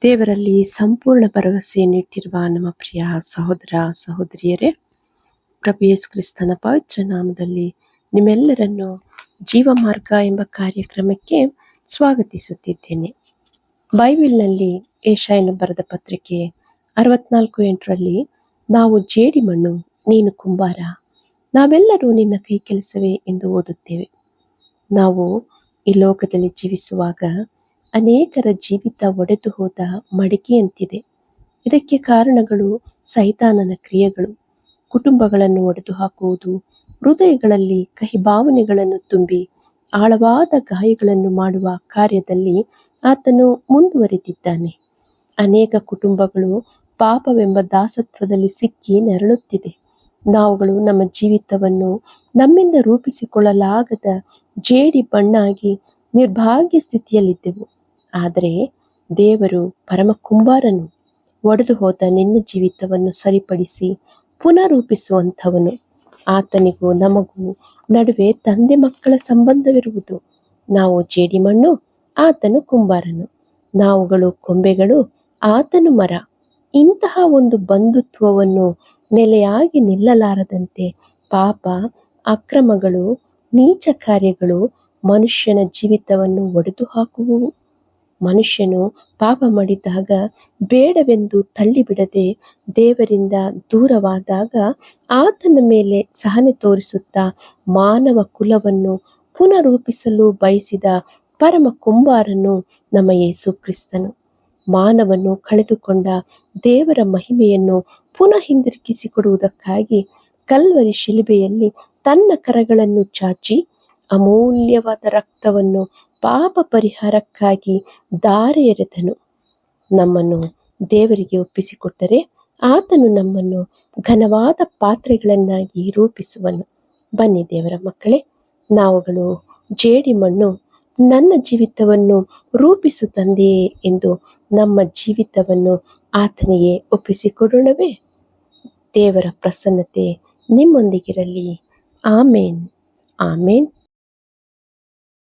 ದೇವರಲ್ಲಿ ಸಂಪೂರ್ಣ ಭರವಸೆಯನ್ನಿಟ್ಟಿರುವ ನಮ್ಮ ಪ್ರಿಯ ಸಹೋದರ ಸಹೋದರಿಯರೇ, ಪ್ರಭು ಯೇಸು ಕ್ರಿಸ್ತನ ಪವಿತ್ರ ನಾಮದಲ್ಲಿ ನಿಮ್ಮೆಲ್ಲರನ್ನು ಜೀವಮಾರ್ಗ ಎಂಬ ಕಾರ್ಯಕ್ರಮಕ್ಕೆ ಸ್ವಾಗತಿಸುತ್ತಿದ್ದೇನೆ. ಬೈಬಲ್ನಲ್ಲಿ ಯೆಶಾಯನು ಬರೆದ ಪತ್ರಿಕೆ 64:8ರಲ್ಲಿ ನಾವು ಜೇಡಿಮಣ್ಣು, ನೀನು ಕುಂಬಾರ, ನಾವೆಲ್ಲರೂ ನಿನ್ನ ಕೈ ಕೆಲಸವೇ ಎಂದು ಓದುತ್ತೇವೆ. ನಾವು ಈ ಲೋಕದಲ್ಲಿ ಜೀವಿಸುವಾಗ ಅನೇಕರ ಜೀವಿತ ಒಡೆದು ಹೋದ ಮಡಿಕೆಯಂತಿದೆ. ಇದಕ್ಕೆ ಕಾರಣಗಳು ಸೈತಾನನ ಕ್ರಿಯೆಗಳು. ಕುಟುಂಬಗಳನ್ನು ಒಡೆದು ಹಾಕುವುದು, ಹೃದಯಗಳಲ್ಲಿ ಕಹಿ ಭಾವನೆಗಳನ್ನು ತುಂಬಿ ಆಳವಾದ ಗಾಯಗಳನ್ನು ಮಾಡುವ ಕಾರ್ಯದಲ್ಲಿ ಆತನು ಮುಂದುವರಿದಿದ್ದಾನೆ. ಅನೇಕ ಕುಟುಂಬಗಳು ಪಾಪವೆಂಬ ದಾಸತ್ವದಲ್ಲಿ ಸಿಕ್ಕಿ ನೆರಳುತ್ತಿದೆ. ನಾವುಗಳು ನಮ್ಮ ಜೀವಿತವನ್ನು ನಮ್ಮಿಂದ ರೂಪಿಸಿಕೊಳ್ಳಲಾಗದ ಜೇಡಿ ಬಣ್ಣಾಗಿ ನಿರ್ಭಾಗ್ಯ ಸ್ಥಿತಿಯಲ್ಲಿದ್ದೆವು. ಆದರೆ ದೇವರು ಪರಮ ಕುಂಬಾರನು, ಒಡೆದು ಹೋದ ನಿನ್ನ ಜೀವಿತವನ್ನು ಸರಿಪಡಿಸಿ ಪುನರೂಪಿಸುವಂಥವನು. ಆತನಿಗೂ ನಮಗೂ ನಡುವೆ ತಂದೆ ಮಕ್ಕಳ ಸಂಬಂಧವಿರುವುದು. ನಾವು ಜೇಡಿಮಣ್ಣು, ಆತನು ಕುಂಬಾರನು. ನಾವುಗಳು ಕೊಂಬೆಗಳು, ಆತನು ಮರ. ಇಂತಹ ಒಂದು ಬಂಧುತ್ವವನ್ನು ನೆಲೆಯಾಗಿ ನಿಲ್ಲಲಾರದಂತೆ ಪಾಪ, ಅಕ್ರಮಗಳು, ನೀಚ ಕಾರ್ಯಗಳು ಮನುಷ್ಯನ ಜೀವಿತವನ್ನು ಒಡೆದು ಹಾಕುವುವು. ಮನುಷ್ಯನು ಪಾಪ ಮಾಡಿದಾಗ ಬೇಡವೆಂದು ತಳ್ಳಿಬಿಡದೆ ದೇವರಿಂದ ದೂರವಾದಾಗ ಆತನ ಮೇಲೆ ಸಹನೆ ತೋರಿಸುತ್ತಾ ಮಾನವ ಕುಲವನ್ನು ಪುನರೂಪಿಸಲು ಬಯಸಿದ ಪರಮ ಕುಂಬಾರನು ನಮ್ಮ ಯೇಸು ಕ್ರಿಸ್ತನು. ಮಾನವನ್ನು ಕಳೆದುಕೊಂಡ ದೇವರ ಮಹಿಮೆಯನ್ನು ಪುನಃ ಹಿಂದಿರುಗಿಸಿಕೊಡುವುದಕ್ಕಾಗಿ ಕಲ್ವರಿ ಶಿಲುಬೆಯಲ್ಲಿ ತನ್ನ ಕರಗಳನ್ನು ಚಾಚಿ ಅಮೂಲ್ಯವಾದ ರಕ್ತವನ್ನು ಪಾಪ ಪರಿಹಾರಕ್ಕಾಗಿ ಧಾರೆ ಎರೆದನು. ನಮ್ಮನ್ನು ದೇವರಿಗೆ ಒಪ್ಪಿಸಿಕೊಟ್ಟರೆ ಆತನು ನಮ್ಮನ್ನು ಘನವಾದ ಪಾತ್ರೆಗಳನ್ನಾಗಿ ರೂಪಿಸುವನು. ಬನ್ನಿ ದೇವರ ಮಕ್ಕಳೇ, ನಾವುಗಳು ಜೇಡಿಮಣ್ಣು, ನನ್ನ ಜೀವಿತವನ್ನು ರೂಪಿಸು ತಂದೆಯೇ ಎಂದು ನಮ್ಮ ಜೀವಿತವನ್ನು ಆತನಿಗೆ ಒಪ್ಪಿಸಿಕೊಡೋಣವೇ? ದೇವರ ಪ್ರಸನ್ನತೆ ನಿಮ್ಮೊಂದಿಗಿರಲಿ. ಆಮೇನ್, ಆಮೇನ್.